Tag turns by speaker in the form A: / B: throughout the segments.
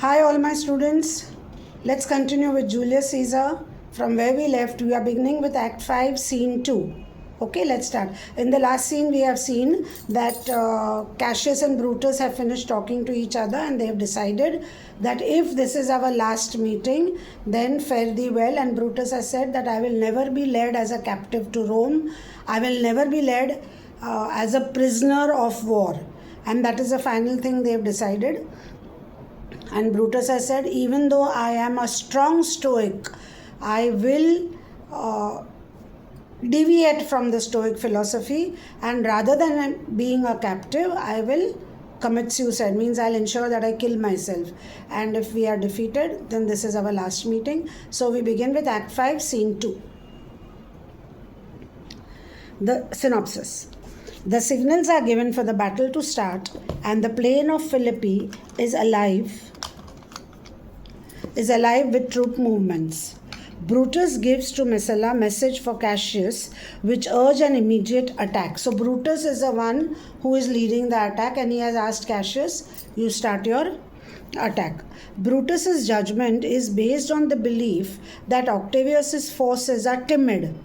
A: Hi all my students, let's continue with Julius Caesar. From where we left, we are beginning with Act 5, Scene 2. Okay, let's start. In the last scene, we have seen that Cassius and Brutus have finished talking to each other and they have decided that if this is our last meeting, then fare thee well. And Brutus has said that I will never be led as a captive to Rome. I will never be led as a prisoner of war. And that is the final thing they have decided. And Brutus has said, even though I am a strong Stoic, I will deviate from the Stoic philosophy, and rather than being a captive, I will commit suicide. Means I'll ensure that I kill myself. And if we are defeated, then this is our last meeting. So we begin with Act 5, Scene 2. The synopsis. The signals are given for the battle to start, and the plain of Philippi is alive with troop movements. Brutus gives to Messala message for Cassius, which urge an immediate attack. So Brutus is the one who is leading the attack, and he has asked Cassius, you start your attack. Brutus's judgment is based on the belief that Octavius's forces are timid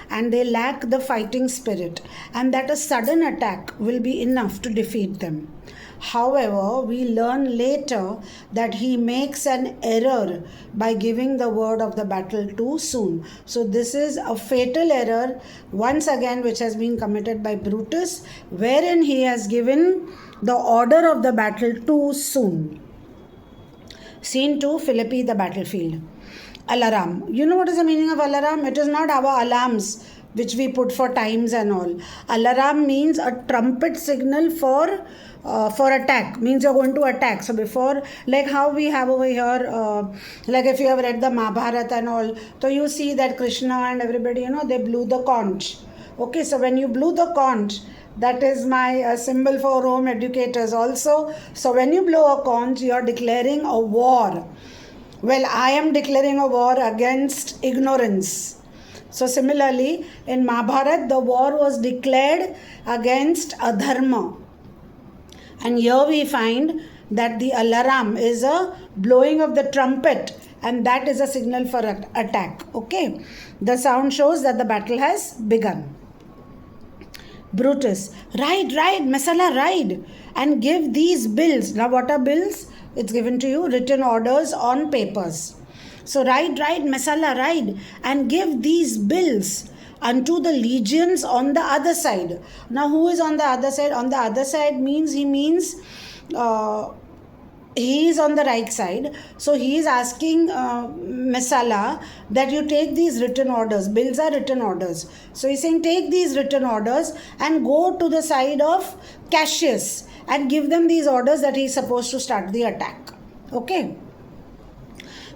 A: and they lack the fighting spirit, and that a sudden attack will be enough to defeat them. However, we learn later that he makes an error by giving the word of the battle too soon. So this is a fatal error once again which has been committed by Brutus, wherein he has given the order of the battle too soon. Scene 2, Philippi, the battlefield. Alarum. You know what is the meaning of alarum? It is not our alarms which we put for times and all. Alarum means a trumpet signal for attack. Means you're going to attack. So before, like how we have over here, like if you have read the Mahabharata and all, so you see that Krishna and everybody, they blew the conch. Okay, so when you blew the conch, that is my symbol for Rome educators also. So when you blow a conch, you are declaring a war. Well, I am declaring a war against ignorance. So similarly, in Mahabharata, the war was declared against adharma. And here we find that the alarum is a blowing of the trumpet, and that is a signal for attack. Okay, the sound shows that the battle has begun. Brutus, ride, Messala, ride, and give these bills. Now what are bills? It's given to you, written orders on papers. So ride, Messala, ride, and give these bills unto the legions on the other side. Now who is on the other side? On the other side means he is on the right side. So he is asking Messala that you take these written orders. Bills are written orders. So he's saying take these written orders and go to the side of Cassius and give them these orders that he is supposed to start the attack. Okay.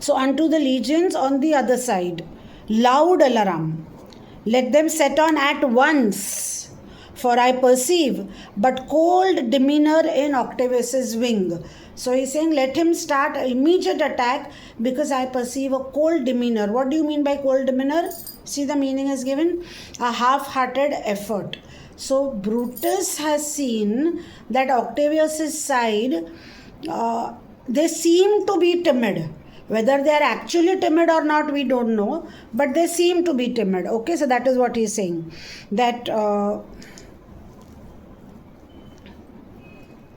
A: So unto the legions on the other side, loud alarum. Let them set on at once, for I perceive but cold demeanor in Octavius's wing. So he's saying let him start an immediate attack because I perceive a cold demeanor. What do you mean by cold demeanor? See, the meaning is given, a half-hearted effort. So Brutus has seen that Octavius's side, they seem to be timid. Whether they are actually timid or not, we don't know. But they seem to be timid. Okay, so that is what he is saying. That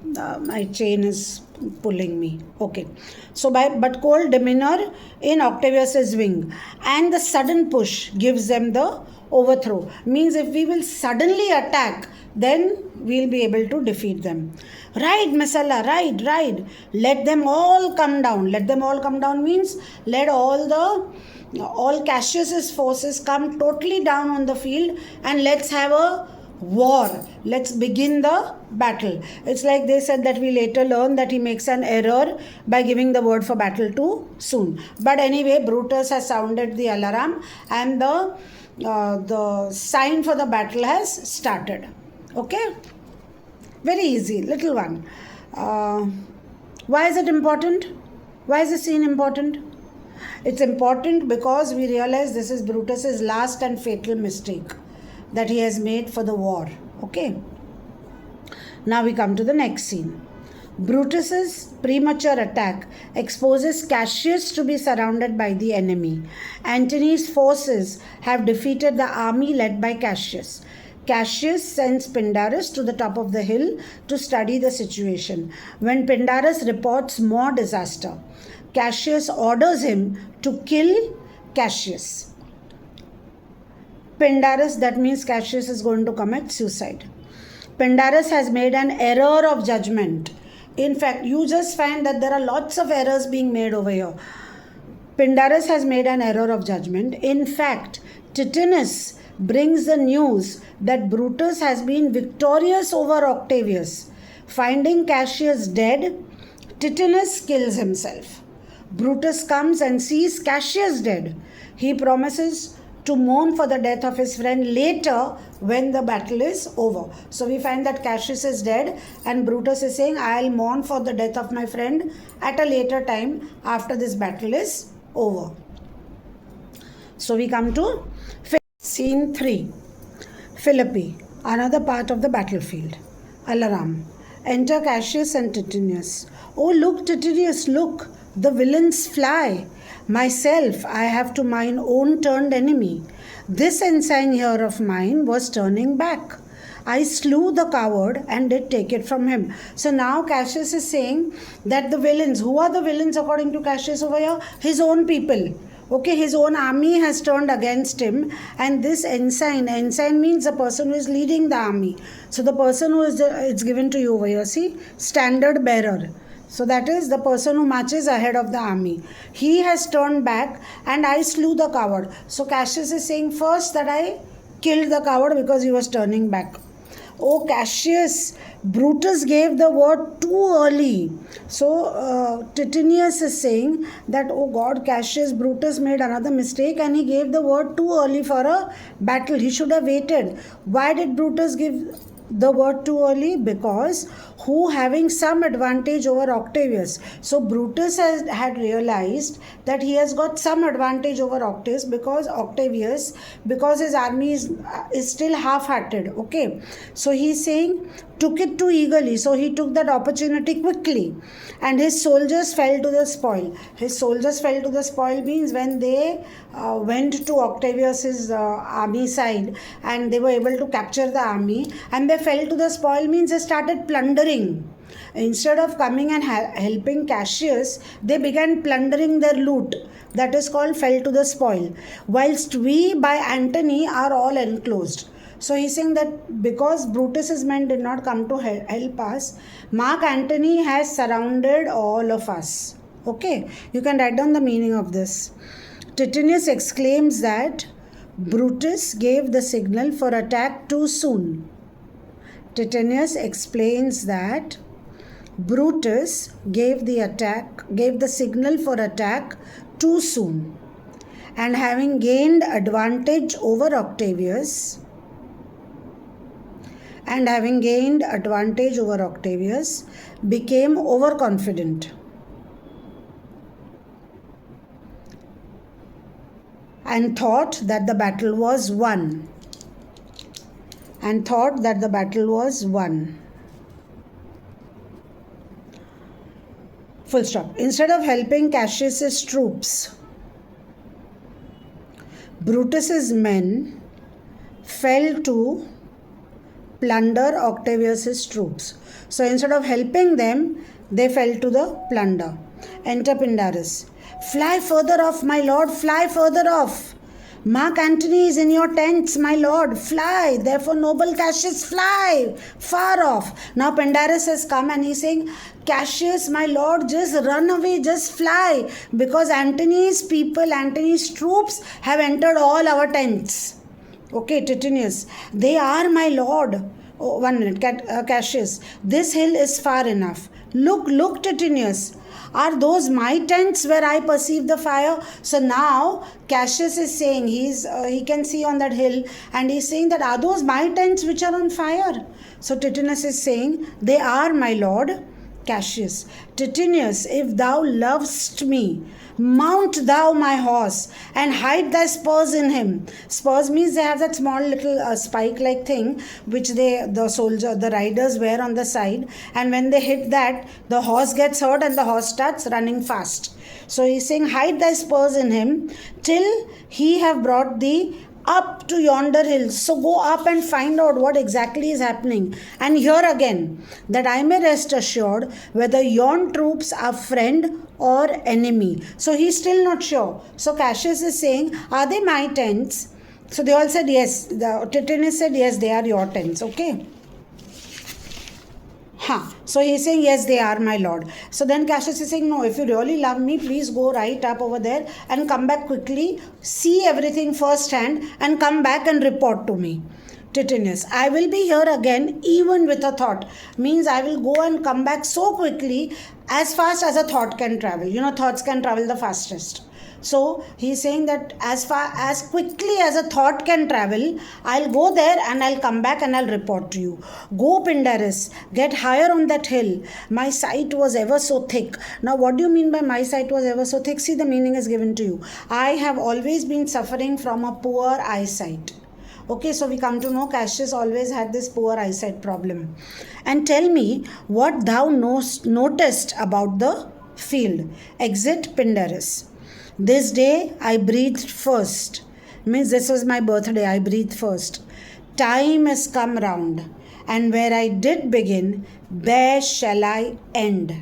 A: my chain is pulling me. Okay. So but cold demeanor in Octavius's wing. And the sudden push gives them the overthrow. Means if we will suddenly attack, then we'll be able to defeat them. Ride, Messala, ride. Let them all come down. Let them all come down means let all Cassius's forces come totally down on the field, and let's have a war. Let's begin the battle. It's like they said that we later learn that he makes an error by giving the word for battle too soon. But anyway, Brutus has sounded the alarm, and the sign for the battle has started. Okay, very easy, little one. Why is it important? Why is the scene important? It's important because we realize this is Brutus's last and fatal mistake that he has made for the war. Okay, now we come to the next scene. Brutus's premature attack exposes Cassius to be surrounded by the enemy. Antony's forces have defeated the army led by Cassius. Cassius sends Pindarus to the top of the hill to study the situation. When Pindarus reports more disaster, Cassius orders him to kill Cassius. Pindarus, that means Cassius is going to commit suicide. Pindarus has made an error of judgment. In fact, you just find that there are lots of errors being made over here. Pindarus has made an error of judgment. In fact, Titinus brings the news that Brutus has been victorious over Octavius. Finding Cassius dead, Titinus kills himself. Brutus comes and sees Cassius dead. He promises to mourn for the death of his friend later when the battle is over. So we find that Cassius is dead and Brutus is saying, I'll mourn for the death of my friend at a later time after this battle is over. So we come to scene 3. Philippi, another part of the battlefield. Alarum. Enter Cassius and Titinus. Oh, look, Titinus, look, the villains fly. Myself, I have to mine own turned enemy. This ensign here of mine was turning back. I slew the coward and did take it from him. So now Cassius is saying that the villains, who are the villains according to Cassius over here? His own people. Okay, his own army has turned against him, and this ensign means the person who is leading the army. So the person who is, it's given to you over here, see, standard bearer. So that is the person who marches ahead of the army. He has turned back and I slew the coward. So Cassius is saying first that I killed the coward because he was turning back. Oh Cassius, Brutus gave the word too early. So Titinius is saying that, oh God, Cassius, Brutus made another mistake and he gave the word too early for a battle. He should have waited. Why did Brutus give the word too early? Because who having some advantage over Octavius. So Brutus had realized that he has got some advantage over Octavius because his army is still half-hearted. Okay, so he's saying took it too eagerly. So he took that opportunity quickly and his soldiers fell to the spoil. His soldiers fell to the spoil means when they went to Octavius's army side and they were able to capture the army, and they fell to the spoil means they started plundering. Instead of coming and helping Cassius, they began plundering their loot. That is called fell to the spoil. Whilst we by Antony are all enclosed. So he's saying that because Brutus's men did not come to help us, Mark Antony has surrounded all of us. Okay, you can write down the meaning of this. Titinius exclaims that Brutus gave the signal for attack too soon. Titinius explains that Brutus gave the signal for attack too soon, and having gained advantage over Octavius, became overconfident and thought that the battle was won. Full stop. Instead of helping Cassius's troops, Brutus's men fell to plunder Octavius's troops. So instead of helping them, they fell to the plunder. Enter Pindarus. Fly further off, my lord, fly further off. Mark Antony is in your tents, my lord, fly. Therefore, noble Cassius, fly far off. Now Pindarus has come and he's saying, Cassius, my lord, just run away, just fly. Because Antony's people, Antony's troops have entered all our tents. Okay, Titinius, they are my lord. Oh, 1 minute, Cassius, this hill is far enough. Look, Titinius. Are those my tents where I perceive the fire? So now Cassius is saying he can see on that hill, and he's saying that are those my tents which are on fire? So Titinus is saying they are, my lord. Cassius, Titinius, if thou lovest me, Mount thou my horse, and hide thy spurs in him. Spurs means they have that small little spike-like thing which the riders wear on the side, and when they hit that, the horse gets hurt and the horse starts running fast. So he's saying, hide thy spurs in him till he have brought thee up to yonder hills. So go up and find out what exactly is happening. And here again, that I may rest assured whether yon troops are friend or enemy. So he's still not sure. So Cassius is saying, are they my tents? So they all said yes. Tithonus said yes, they are your tents. Okay. So he's saying, yes, they are, my lord. So then Cassius is saying, no, if you really love me, please go right up over there and come back quickly, see everything firsthand, and come back and report to me. Tithonus, I will be here again even with a thought. Means I will go and come back so quickly, as fast as a thought can travel. You know, thoughts can travel the fastest. So he's saying that as quickly as a thought can travel, I'll go there and I'll come back and I'll report to you. Go, Pindarus, get higher on that hill. My sight was ever so thick. Now what do you mean by my sight was ever so thick? See, the meaning is given to you. I have always been suffering from a poor eyesight. Okay, so we come to know Cassius always had this poor eyesight problem. And tell me what thou noticed about the field. Exit Pindarus. This day I breathed first. Means this was my birthday, I breathed first. Time has come round, and where I did begin, there shall I end.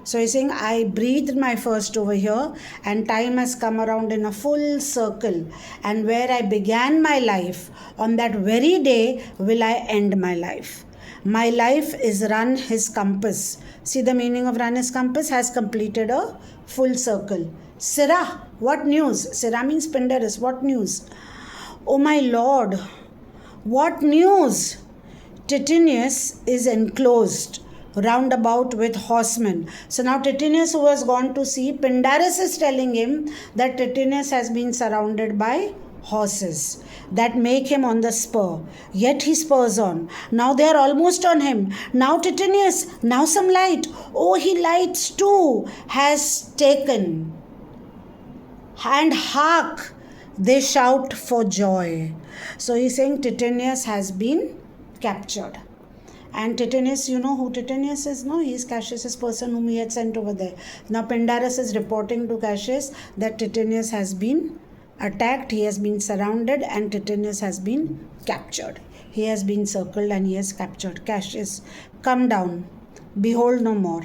A: So he's saying, I breathed my first over here, and time has come around in a full circle. And where I began my life, on that very day will I end my life. My life is run his compass. See the meaning of run his compass? Has completed a full circle. Sirrah, what news? Sirrah means Pindarus. What news? Oh my lord, what news? Tithonus is enclosed round about with horsemen. So now Tithonus, who has gone to see, Pindarus is telling him that Tithonus has been surrounded by horses that make him on the spur. Yet he spurs on. Now they are almost on him. Now Tithonus, now some light. Oh, he lights too, has taken. And hark, they shout for joy. So he's saying Tithonus has been captured. And Tithonus, you know who Tithonus is? No, he is Cassius' person whom he had sent over there. Now Pindarus is reporting to Cassius that Tithonus has been attacked, he has been surrounded, and Tithonus has been captured. He has been circled and he has captured. Cassius, come down, behold no more.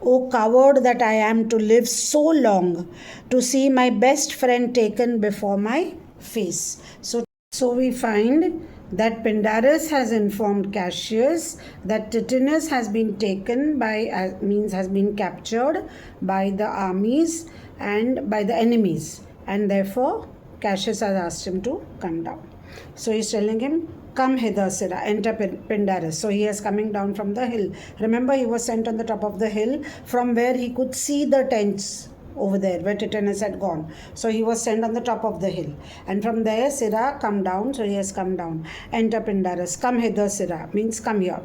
A: O coward that I am to live so long, to see my best friend taken before my face. So we find that Pindarus has informed Cassius that Tithonus has been taken by, has been captured by the armies and by the enemies, and therefore Cassius has asked him to come down. So he's telling him, come hither, Sirrah, enter Pindarus. So he is coming down from the hill. Remember, he was sent on the top of the hill from where he could see the tents over there where Tithonus had gone. So he was sent on the top of the hill. And from there, Sirrah, come down. So he has come down. Enter Pindarus. Come hither, Sirrah. Means come here.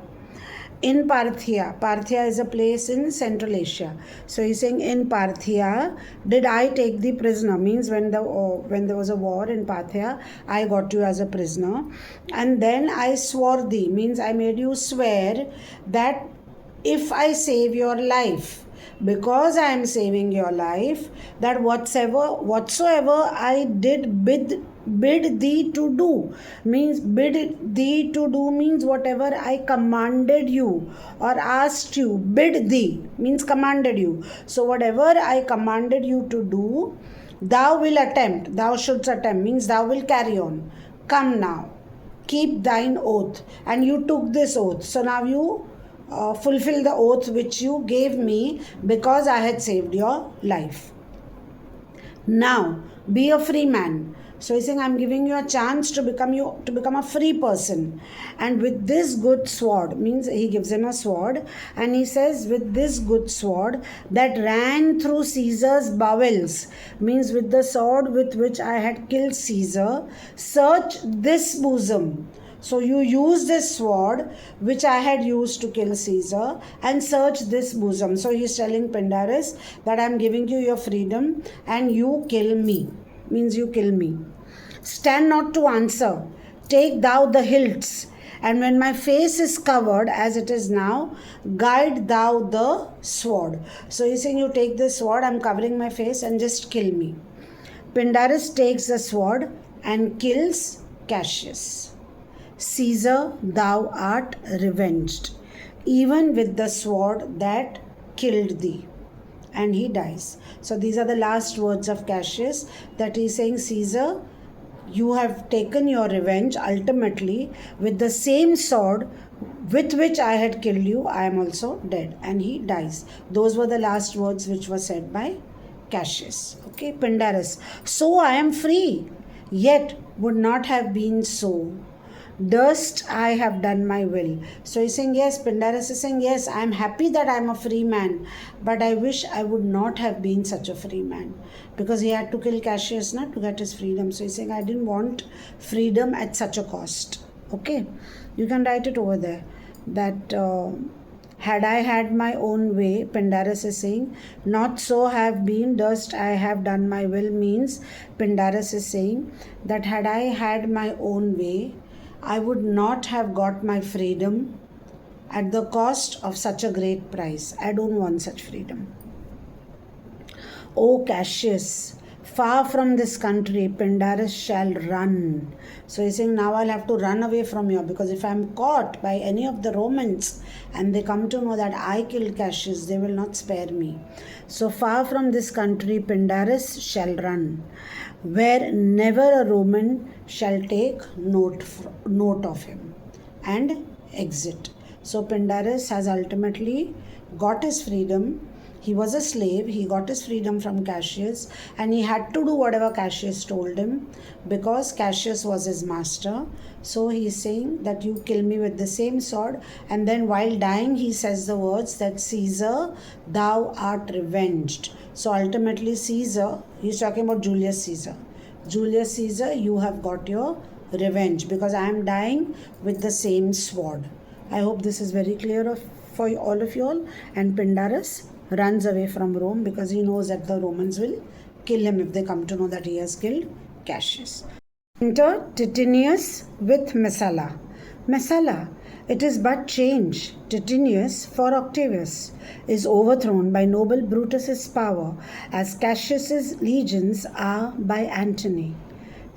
A: In Parthia. Parthia is a place in Central Asia. So he's saying, in Parthia, did I take thee prisoner? Means when there was a war in Parthia, I got you as a prisoner. And then I swore thee. Means I made you swear that if I save your life, because I am saving your life, that whatsoever I did bid thee to do, means bid thee to do means whatever I commanded you or asked you. Bid thee means commanded you. So whatever I commanded you to do, thou will attempt. Thou shouldst attempt means thou will carry on. Come now, keep thine oath. And you took this oath. So now you fulfill the oath which you gave me because I had saved your life. Now be a free man. So he's saying, I'm giving you a chance to become a free person. And with this good sword, means he gives him a sword, and he says, with this good sword that ran through Caesar's bowels, means with the sword with which I had killed Caesar, search this bosom. So you use this sword which I had used to kill Caesar and search this bosom. So he's telling Pindarus that I'm giving you your freedom and you kill me. Means you kill me. Stand not to answer. Take thou the hilts. And when my face is covered as it is now, guide thou the sword. So he's saying, you take this sword, I'm covering my face, and just kill me. Pindarus takes the sword and kills Cassius. Caesar, thou art revenged, even with the sword that killed thee. And he dies. So these are the last words of Cassius, that he is saying, Caesar, you have taken your revenge ultimately with the same sword with which I had killed you. I am also dead. And he dies. Those were the last words which were said by Cassius. Okay, Pindarus. So I am free, yet would not have been so. Durst I have done my will. So he's saying, yes, Pindarus is saying, yes, I am happy that I am a free man, but I wish I would not have been such a free man, because he had to kill Cassius not to get his freedom. So he's saying, I didn't want freedom at such a cost. Okay, you can write it over there, that had I had my own way, Pindarus is saying, not so have been, durst I have done my will, means Pindarus is saying that had I had my own way, I would not have got my freedom at the cost of such a great price. I don't want such freedom. O Cassius, far from this country, Pindarus shall run. So he's saying, now I'll have to run away from here, because if I'm caught by any of the Romans and they come to know that I killed Cassius, they will not spare me. So far from this country, Pindarus shall run, where never a Roman shall take note of him, and exit. So Pindarus has ultimately got his freedom. He was a slave, he got his freedom from Cassius, and he had to do whatever Cassius told him, because Cassius was his master. So he is saying that you kill me with the same sword, and then while dying he says the words that Caesar, thou art revenged. So ultimately Caesar, he's talking about Julius Caesar. Julius Caesar, you have got your revenge, because I am dying with the same sword. I hope this is very clear for all of you all. And Pindarus runs away from Rome, because he knows that the Romans will kill him if they come to know that he has killed Cassius. Enter Titinius with Messala. Messala, it is but change. Titinius for Octavius is overthrown by noble Brutus's power, as Cassius's legions are by Antony.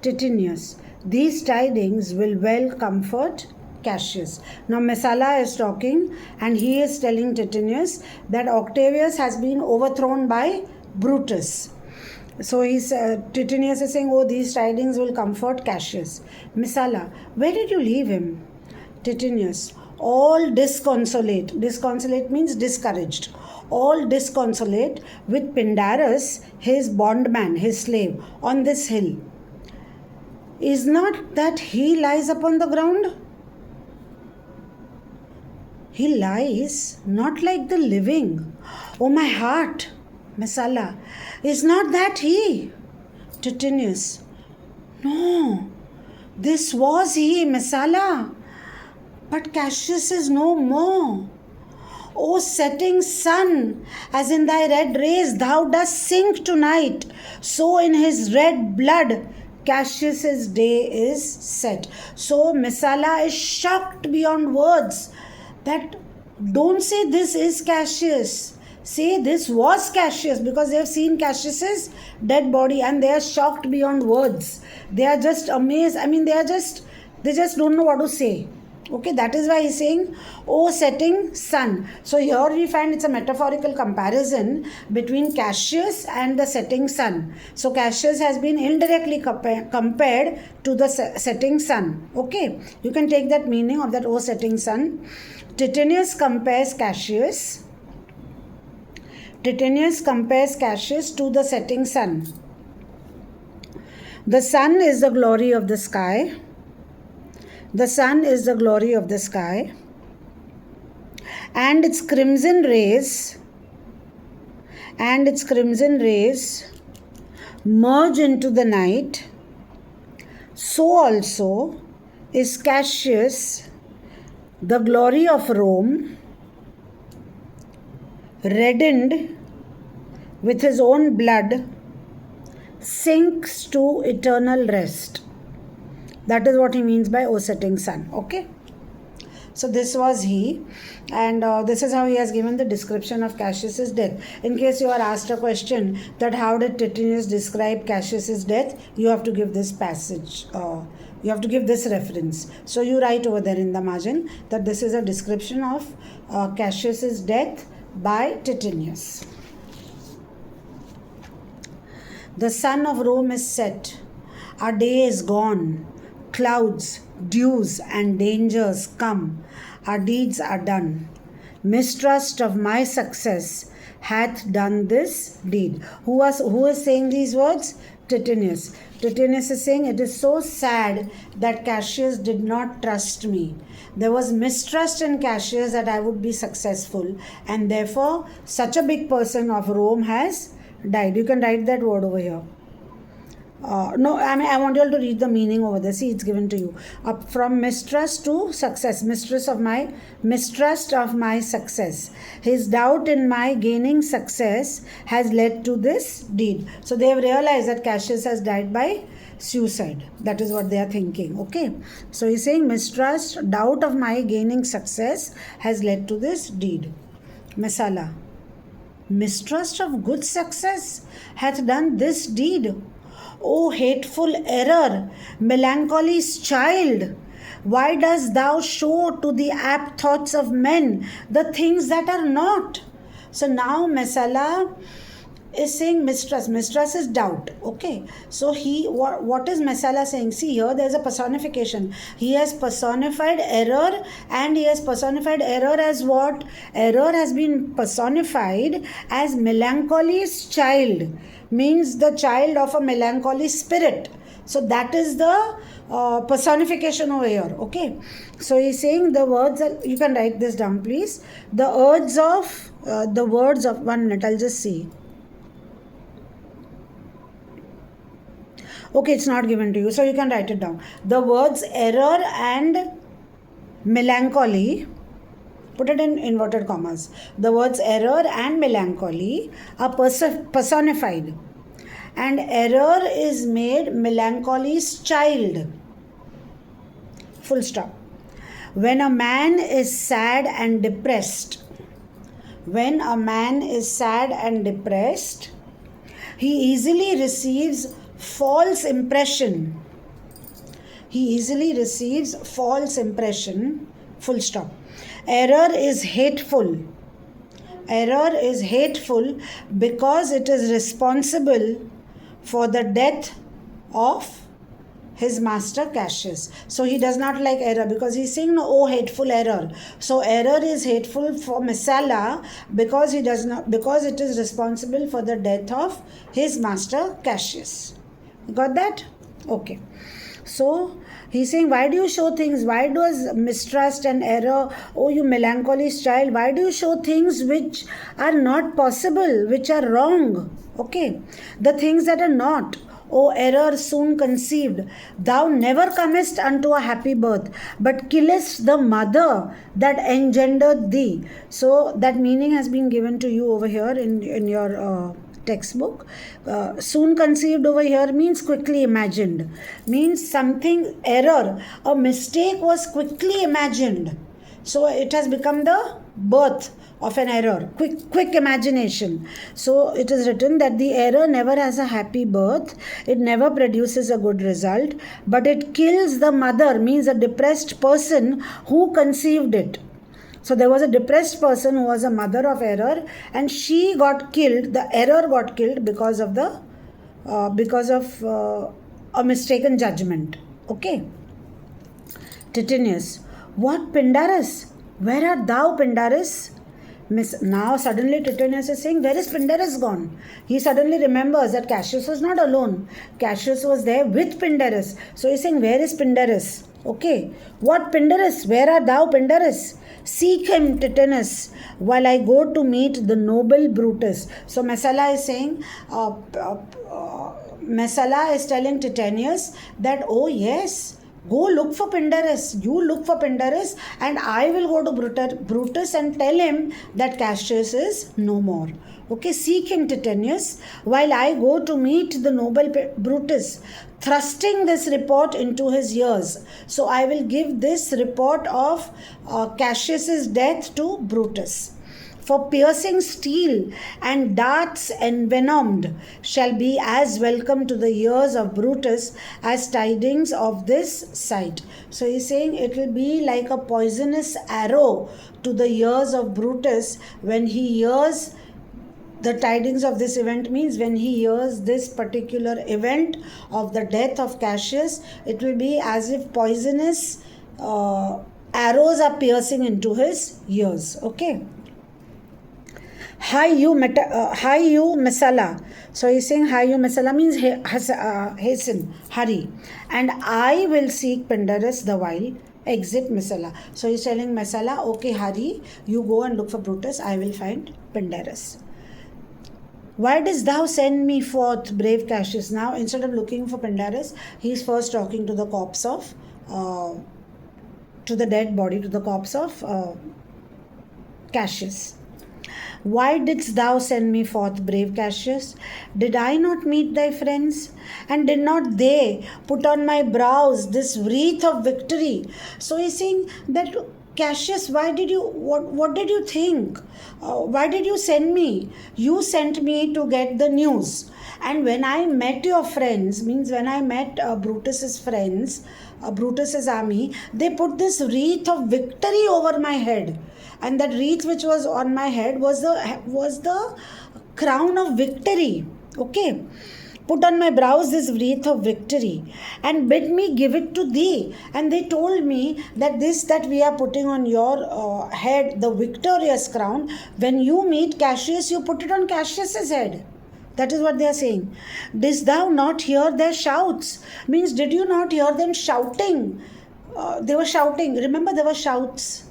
A: Titinius, these tidings will well comfort Cassius. Now Messala is talking, and he is telling Titinius that Octavius has been overthrown by Brutus. So Titinius is saying, oh, these tidings will comfort Cassius. Messala, where did you leave him? Titinius, all disconsolate. Disconsolate means discouraged. All disconsolate with Pindarus, his bondman, his slave, on this hill. Is not that he lies upon the ground? He lies not like the living. Oh, my heart, Messala, is not that he? Titinius, no, this was he, Messala, but Cassius is no more. O setting sun, as in thy red rays thou dost sink tonight, so in his red blood Cassius's day is set. So Messala is shocked beyond words, that don't say this is Cassius, say this was Cassius, because they have seen Cassius's dead body and they are shocked beyond words. They are just amazed. I mean, they just don't know what to say. Okay, that is why he's saying, oh, setting sun. So here we find it's a metaphorical comparison between Cassius and the setting sun. So Cassius has been indirectly compared to the setting sun. Okay, you can take that meaning of that, oh, setting sun. Titinius compares Cassius to the setting sun. The sun is the glory of the sky. The sun is the glory of the sky, and its crimson rays merge into the night. So also is Cassius, the glory of Rome, reddened with his own blood, sinks to eternal rest. That is what he means by O setting sun. Okay. So this was he, and this is how he has given the description of Cassius's death. In case you are asked a question that how did Titinius describe Cassius's death, you have to give this passage. You have to give this reference. So you write over there in the margin that this is a description of Cassius's death by Titinius. The sun of Rome is set. Our day is gone. Clouds, dews, and dangers come. Our deeds are done. Mistrust of my success hath done this deed. Who is saying these words? Titinius. Titinius is saying, it is so sad that Cassius did not trust me. There was mistrust in Cassius that I would be successful, and therefore such a big person of Rome has died. You can write that word over here. No, I want you all to read the meaning over there. See, it's given to you. From mistrust to success. Mistrust of my success. His doubt in my gaining success has led to this deed. So they have realized that Cassius has died by suicide. That is what they are thinking. Okay. So he's saying mistrust, doubt of my gaining success has led to this deed. Messala. Mistrust of good success hath done this deed. O hateful error, melancholy's child, why dost thou show to the apt thoughts of men the things that are not? So now Messala is saying mistrust. Mistrust is doubt. Okay. So what is Messala saying? See here, there is a personification. He has personified error, and he has personified error as what? Error has been personified as melancholy's child. Means the child of a melancholy spirit. So that is the personification over here. Okay. So he's saying the words, you can write this down please. The words of 1 minute, I'll just see. Okay, it's not given to you, so you can write it down. The words error and melancholy, put it in inverted commas. The words error and melancholy are personified, and error is made melancholy's child. Full stop. When a man is sad and depressed, he easily receives false impression. Full stop. Error is hateful because it is responsible for the death of his master Cassius. So he does not like error because he's saying no, oh hateful error. So error is hateful for Messala because it is responsible for the death of his master Cassius. Got that? Okay. So he's saying, why do you show things? Why does mistrust and error, oh you melancholy's child, why do you show things which are not possible, which are wrong? Okay. The things that are not. O error soon conceived, thou never comest unto a happy birth, but killest the mother that engendered thee. So that meaning has been given to you over here in your textbook. Soon conceived over here means quickly imagined, means something error, a mistake was quickly imagined. So it has become the birth of an error, quick imagination. So it is written that the error never has a happy birth, it never produces a good result, but it kills the mother, means a depressed person who conceived it. So there was a depressed person who was a mother of error, and she got killed, the error got killed because of a mistaken judgment. Okay. Titinius. What, Pindarus? Where art thou, Pindarus? Now suddenly Titinius is saying, where is Pindarus gone? He suddenly remembers that Cassius was not alone. Cassius was there with Pindarus. So he's saying, where is Pindarus? Okay. What Pindarus? Where art thou, Pindarus? Seek him, Titinius, while I go to meet the noble Brutus. So Messala is saying, Messala is telling Titinius that, oh yes, Go look for Pindarus. You look for Pindarus, and I will go to Brutus and tell him that Cassius is no more. Okay, seek him, Titanius, while I go to meet the noble Brutus, thrusting this report into his ears. So I will give this report of Cassius's death to Brutus. For piercing steel and darts envenomed shall be as welcome to the ears of Brutus as tidings of this sight. So he's saying it will be like a poisonous arrow to the ears of Brutus when he hears the tidings of this event. Means when he hears this particular event of the death of Cassius, it will be as if poisonous arrows are piercing into his ears. Okay. Hi you Mesala. So he's saying hi you Mesala means hasten, hurry. And I will seek Pindarus the while. Exit Mesala. So he's telling Mesala, okay, hurry, you go and look for Brutus, I will find Pindarus. Why didst thou send me forth, brave Cassius? Now, instead of looking for Pindarus, he is first talking to the corpse of, to the dead body, to the corpse of Cassius. Why didst thou send me forth, brave Cassius? Did I not meet thy friends? And did not they put on my brows this wreath of victory? So he's saying that, Cassius, what did you think? Why did you send me? You sent me to get the news. And when I met your friends, means when I met Brutus's friends, Brutus's army, they put this wreath of victory over my head. And that wreath which was on my head was the crown of victory. Okay. Put on my brows this wreath of victory and bid me give it to thee. And they told me that this that we are putting on your head, the victorious crown, when you meet Cassius, you put it on Cassius's head. That is what they are saying. Didst thou not hear their shouts? Means, did you not hear them shouting? They were shouting. Remember, there were shouts.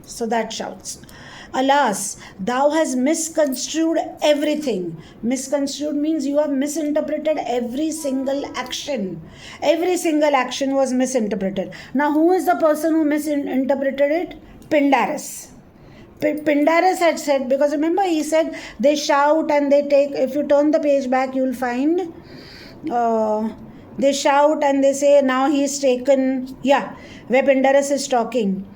A: So that shouts. Alas, thou hast misconstrued everything. Misconstrued means you have misinterpreted every single action. Every single action was misinterpreted. Now, who is the person who misinterpreted it? Pindarus. Pindarus had said, because remember he said they shout and they take, if you turn the page back, you will find they shout and they say, now he is taken. Yeah, where Pindarus is talking.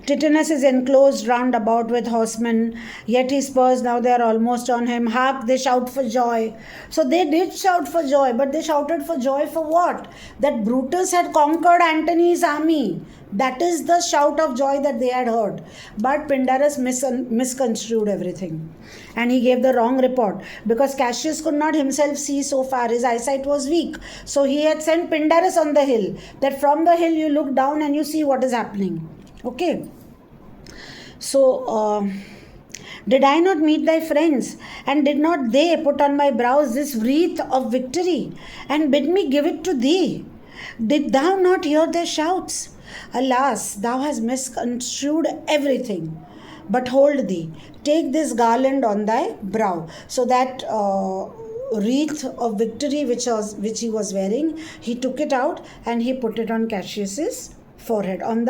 A: Titanus is enclosed round about with horsemen, yet his spurs now they are almost on him. Hark, they shout for joy. So they did shout for joy, but they shouted for joy for what? That Brutus had conquered Antony's army. That is the shout of joy that they had heard. But Pindarus misconstrued everything. And he gave the wrong report. Because Cassius could not himself see so far. His eyesight was weak. So he had sent Pindarus on the hill. That from the hill you look down and you see what is happening. Okay. So, did I not meet thy friends? And did not they put on my brows this wreath of victory? And bid me give it to thee? Did thou not hear their shouts? Alas, thou hast misconstrued everything. But hold thee, take this garland on thy brow. So that wreath of victory which he was wearing, he took it out and he put it on Cassius's forehead, on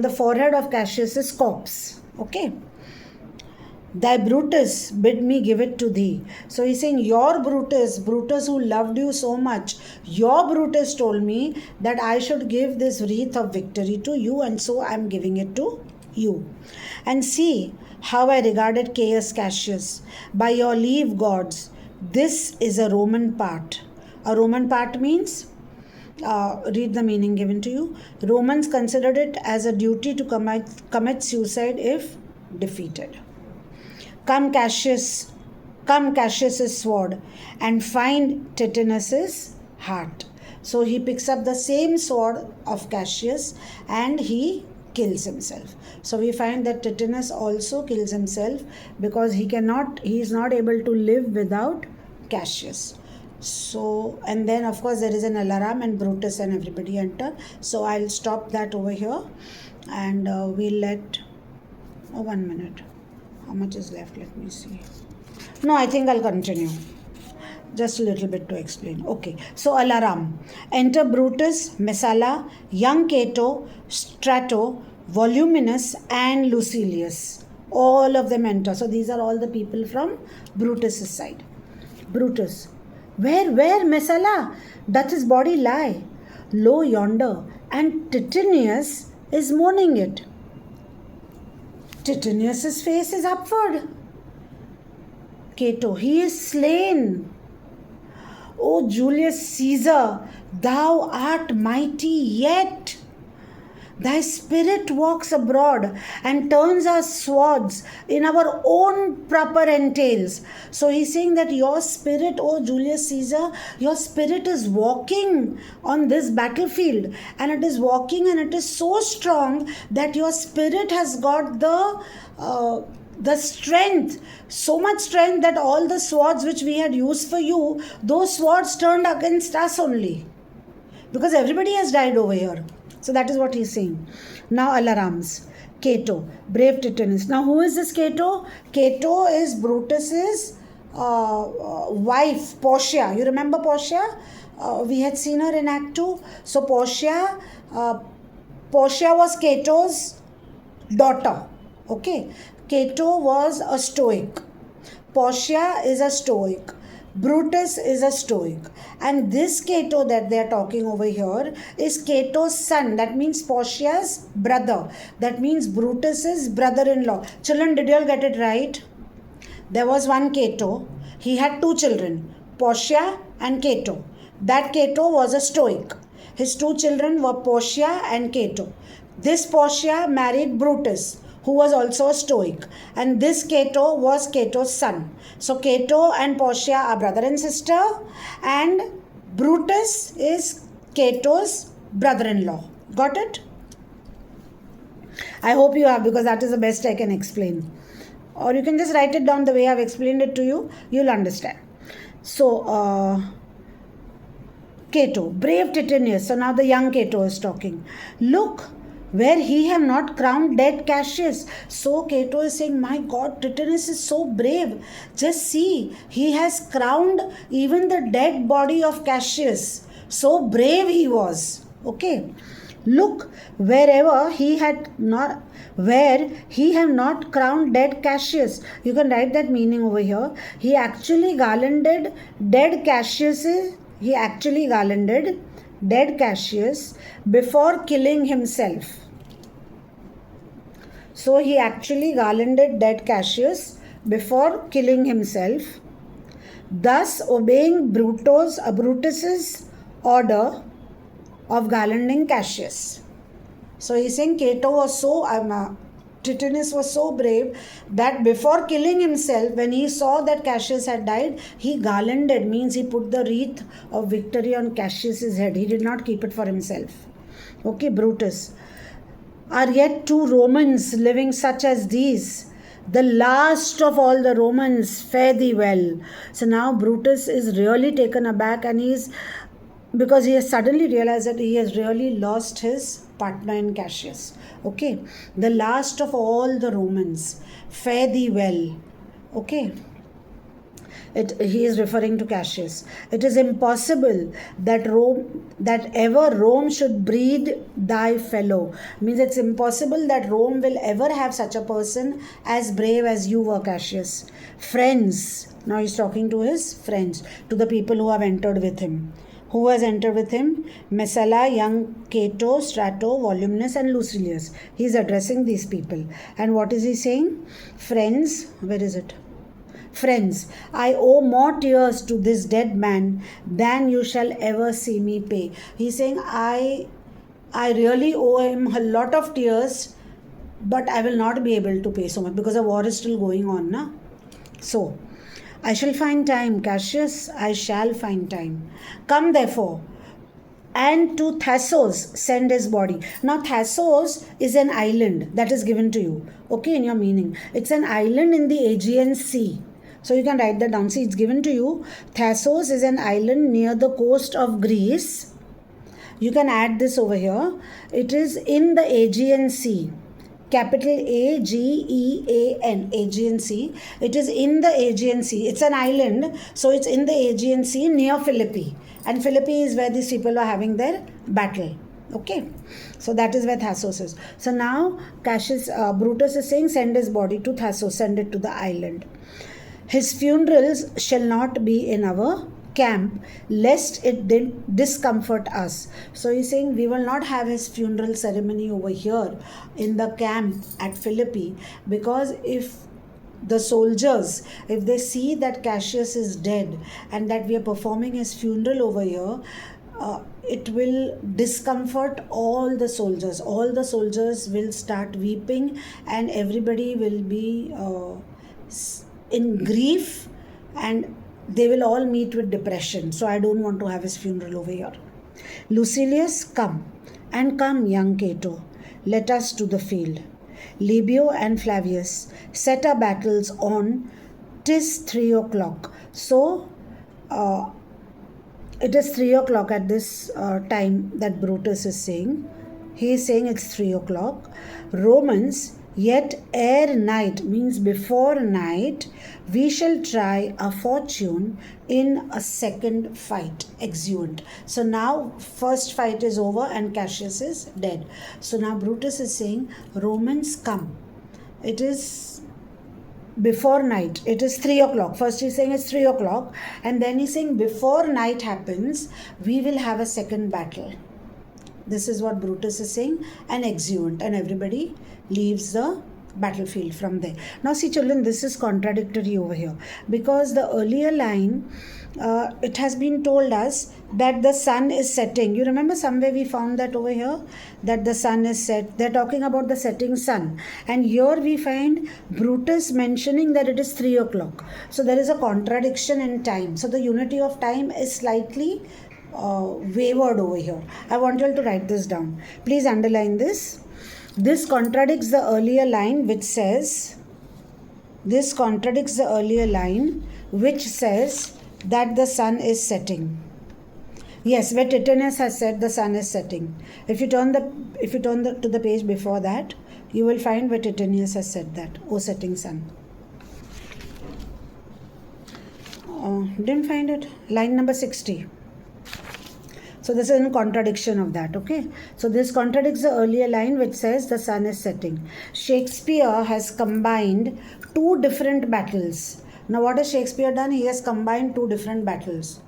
A: the forehead of Cassius's corpse. Okay. Thy Brutus bid me give it to thee. So he's saying, your Brutus who loved you so much, your Brutus told me that I should give this wreath of victory to you, and so I am giving it to you. And see how I regarded Caius Cassius. By your leave, gods, this is a Roman part. A Roman part means, read the meaning given to you. Romans considered it as a duty to commit suicide if defeated. Come Cassius's sword and find Titanus's heart. So he picks up the same sword of Cassius and he kills himself. So we find that Titanus also kills himself because he is not able to live without Cassius. So, and then of course there is an alarm and Brutus and everybody enter. So I'll stop that over here and we'll let, 1 minute. How much is left? Let me see. No, I think I'll continue. Just a little bit to explain. Okay, so Alaram. Enter Brutus, Messala, young Cato, Strato, Voluminous, and Lucilius. All of them enter. So these are all the people from Brutus's side. Brutus. Where, Messala? Doth his body lie? Lo yonder, and Titinius is mourning it. Titinius's face is upward. Cato, he is slain. O Julius Caesar, thou art mighty yet. Thy spirit walks abroad and turns our swords in our own proper entails. So he's saying that your spirit, O Julius Caesar, your spirit is walking on this battlefield, and it is walking and it is so strong that your spirit has got the strength, so much strength that all the swords which we had used for you, those swords turned against us only. Because everybody has died over here. So that is what he is saying. Now Alarams. Cato, brave Titanus. Now who is this Cato? Cato is Brutus's wife, Portia. You remember Portia? We had seen her in Act 2. So Portia was Cato's daughter. Okay. Cato was a Stoic. Portia is a Stoic. Brutus is a Stoic. And this Cato that they are talking over here is Cato's son. That means Portia's brother. That means Brutus's brother-in-law. Children, did you all get it right? There was one Cato. He had two children, Portia and Cato. That Cato was a Stoic. His two children were Portia and Cato. This Portia married Brutus, who was also a Stoic, and this Cato was Cato's son. So Cato and Portia are brother and sister, and Brutus is Cato's brother-in-law. Got it? I hope you have, because that is the best I can explain. Or you can just write it down the way I've explained it to you. You'll understand. So, Cato, brave Titinius. So now the young Cato is talking. Look, where he have not crowned dead Cassius. So Cato is saying, my God, Titinius is so brave. Just see, he has crowned even the dead body of Cassius. So brave he was. Okay. Look, where he have not crowned dead Cassius. You can write that meaning over here. He actually garlanded dead Cassius before killing himself. So he actually garlanded dead Cassius before killing himself, thus obeying Brutus's order of garlanding Cassius. So he's saying Titinius was so brave that before killing himself, when he saw that Cassius had died, he garlanded, means he put the wreath of victory on Cassius's head. He did not keep it for himself. Okay, Brutus. Are yet two Romans living such as these? The last of all the Romans, fare thee well. So now Brutus is really taken aback, and because he has suddenly realized that he has really lost his partner in Cassius. Okay, the last of all the Romans, fare thee well. Okay, he is referring to Cassius. It is impossible that ever Rome should breed thy fellow. Means it's impossible that Rome will ever have such a person as brave as you were, Cassius. Friends. Now he's talking to his friends, to the people who have entered with him. Who has entered with him? Messala, young Cato, Strato, Voluminous, and Lucilius. He is addressing these people. And what is he saying? Friends, where is it? Friends, I owe more tears to this dead man than you shall ever see me pay. He's saying, I really owe him a lot of tears, but I will not be able to pay so much because the war is still going on. Na? So, I shall find time, Cassius, I shall find time. Come therefore, and to Thassos send his body. Now Thassos is an island that is given to you. Okay, in your meaning. It's an island in the Aegean Sea. So you can write that down. See, it's given to you. Thassos is an island near the coast of Greece. You can add this over here. It is in the Aegean Sea. capital Agean, Aegean Sea. It is in the Aegean Sea. It's an island, so it's in the Aegean Sea near Philippi. And Philippi is where these people are having their battle. Okay, so that is where Thassos is. So now Brutus is saying, send his body to Thassos, send it to the island. His funerals shall not be in our camp, lest it discomfort us. So he's saying we will not have his funeral ceremony over here in the camp at Philippi, because if the soldiers, if they see that Cassius is dead and that we are performing his funeral over here, it will discomfort all the soldiers. All the soldiers will start weeping and everybody will be in grief, and they will all meet with depression. So I don't want to have his funeral over here. Lucilius, come, and come, young Cato, let us to the field. Libio and Flavius, set our battles on. 'Tis 3 o'clock. So it is 3 o'clock at this time that Brutus is saying. He is saying it's 3 o'clock. Romans, yet ere night, means before night, we shall try our fortune in a second fight. Exeunt. So now first fight is over and Cassius is dead. So now Brutus is saying, Romans, come. It is before night. It is 3 o'clock. First he's saying it's 3 o'clock, and then he's saying before night happens, we will have a second battle. This is what Brutus is saying, and exeunt, and everybody leaves the battlefield from there. Now see children, this is contradictory over here, because the earlier line, it has been told us that the sun is setting. You remember somewhere we found that over here, that the sun is set. They're talking about the setting sun, and here we find Brutus mentioning that it is 3 o'clock. So there is a contradiction in time. So the unity of time is slightly wavered over here. I want you all to write this down. Please underline this. This contradicts the earlier line which says, that the sun is setting. Yes, where Titanius has said the sun is setting. If you turn to the page before that, you will find where Titanius has said that, O setting sun. Didn't find it. Line number 60. So this is in contradiction of that, okay? So this contradicts the earlier line which says the sun is setting. Shakespeare has combined two different battles. Now what has Shakespeare done? He has combined two different battles.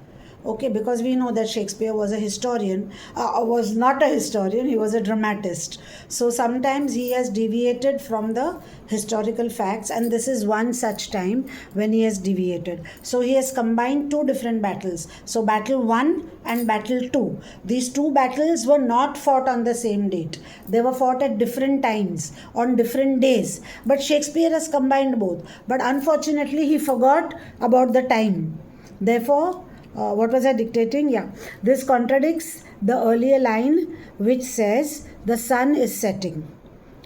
A: Okay, because we know that Shakespeare was a historian, was not a historian, he was a dramatist. So sometimes he has deviated from the historical facts, and this is one such time when he has deviated. So he has combined two different battles. So battle 1 and battle 2. These two battles were not fought on the same date. They were fought at different times, on different days. But Shakespeare has combined both. But unfortunately, he forgot about the time. Therefore, what was I dictating? Yeah. This contradicts the earlier line which says the sun is setting.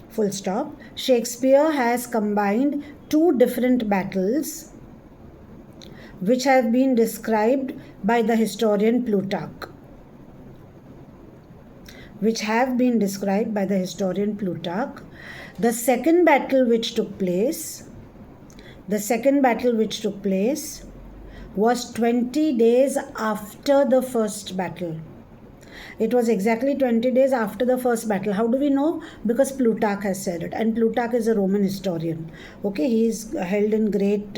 A: Full stop. Shakespeare has combined two different battles which have been described by the historian Plutarch. The second battle which took place was 20 days after the first battle. It was exactly 20 days after the first battle. How do we know? Because Plutarch has said it. And Plutarch is a Roman historian. Okay, he is held in great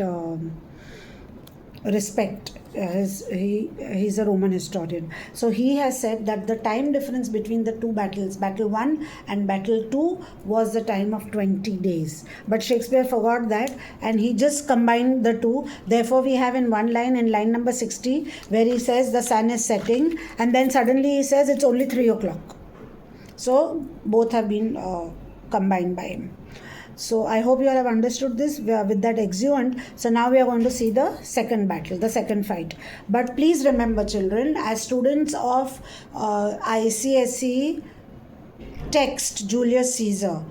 A: respect. He's a Roman historian. So he has said that the time difference between the two battles, battle 1 and battle 2, was the time of 20 days. But Shakespeare forgot that and he just combined the two. Therefore, we have in one line, in line number 60, where he says the sun is setting, and then suddenly he says it's only 3 o'clock. So both have been combined by him. So I hope you all have understood this with that exeunt. So now we are going to see the second battle, the second fight. But please remember children, as students of ICSE text Julius Caesar,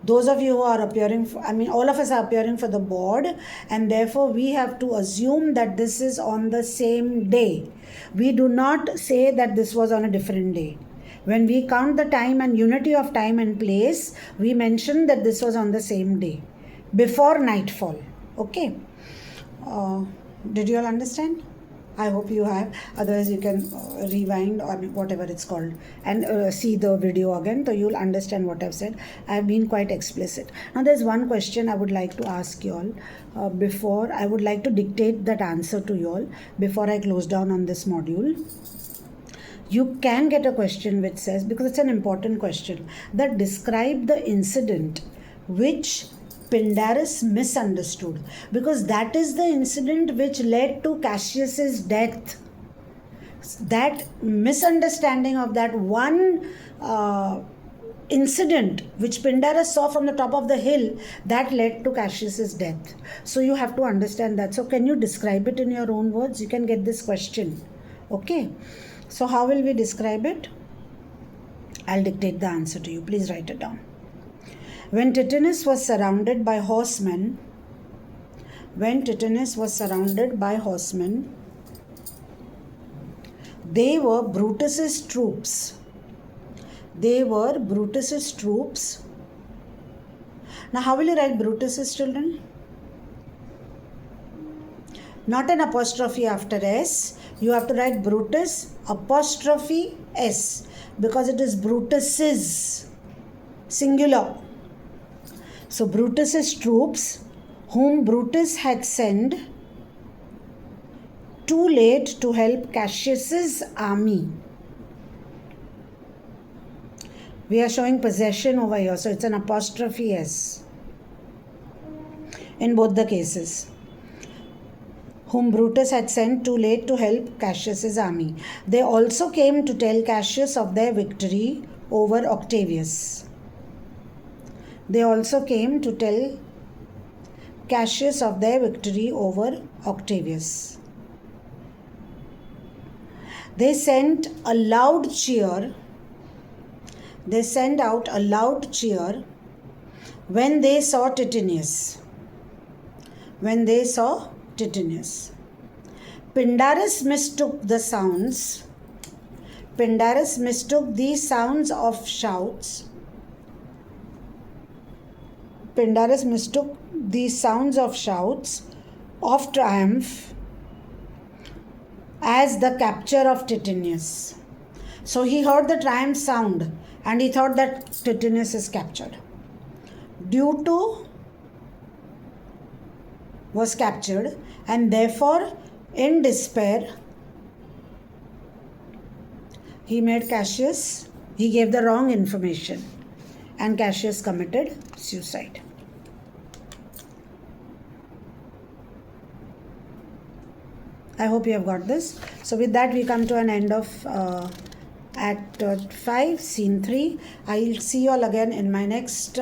A: those of you who are appearing, all of us are appearing for the board, and therefore we have to assume that this is on the same day. We do not say that this was on a different day. When we count the time and unity of time and place, we mentioned that this was on the same day, before nightfall. Okay. Did you all understand? I hope you have. Otherwise, you can rewind or whatever it's called and see the video again, so you'll understand what I've said. I've been quite explicit. Now, there's one question I would like to ask you all before I would like to dictate that answer to you all before I close down on this module. You can get a question which says, because it's an important question, that describe the incident which Pindarus misunderstood, because that is the incident which led to Cassius's death. That misunderstanding of that one incident which Pindarus saw from the top of the hill, that led to Cassius's death. So you have to understand that. So can you describe it in your own words? You can get this question. Okay. So how will we describe it? I'll dictate the answer to you. Please write it down. When Titanus was surrounded by horsemen, they were Brutus's troops. Now, how will you write Brutus's, children? Not an apostrophe after S. You have to write Brutus apostrophe S, because it is Brutus's, singular. So Brutus's troops, whom Brutus had sent too late to help Cassius's army. We are showing possession over here, so it's an apostrophe S in both the cases. Whom Brutus had sent too late to help Cassius's army. They also came to tell Cassius of their victory over Octavius. They also came to tell Cassius of their victory over Octavius. They sent out a loud cheer when they saw Titinius. Pindarus mistook these sounds of shouts. Pindarus mistook these sounds of shouts of triumph as the capture of Titinius. So he heard the triumph sound and he thought that Titinius is captured. Was captured, and therefore in despair he gave the wrong information, and Cassius committed suicide. I hope you have got this. So with that we come to an end of Act 5, Scene 3. I'll see you all again in my next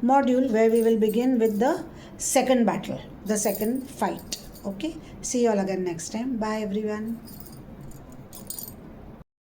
A: module, where we will begin with the second battle, the second fight. Okay, see you all again next time. Bye everyone.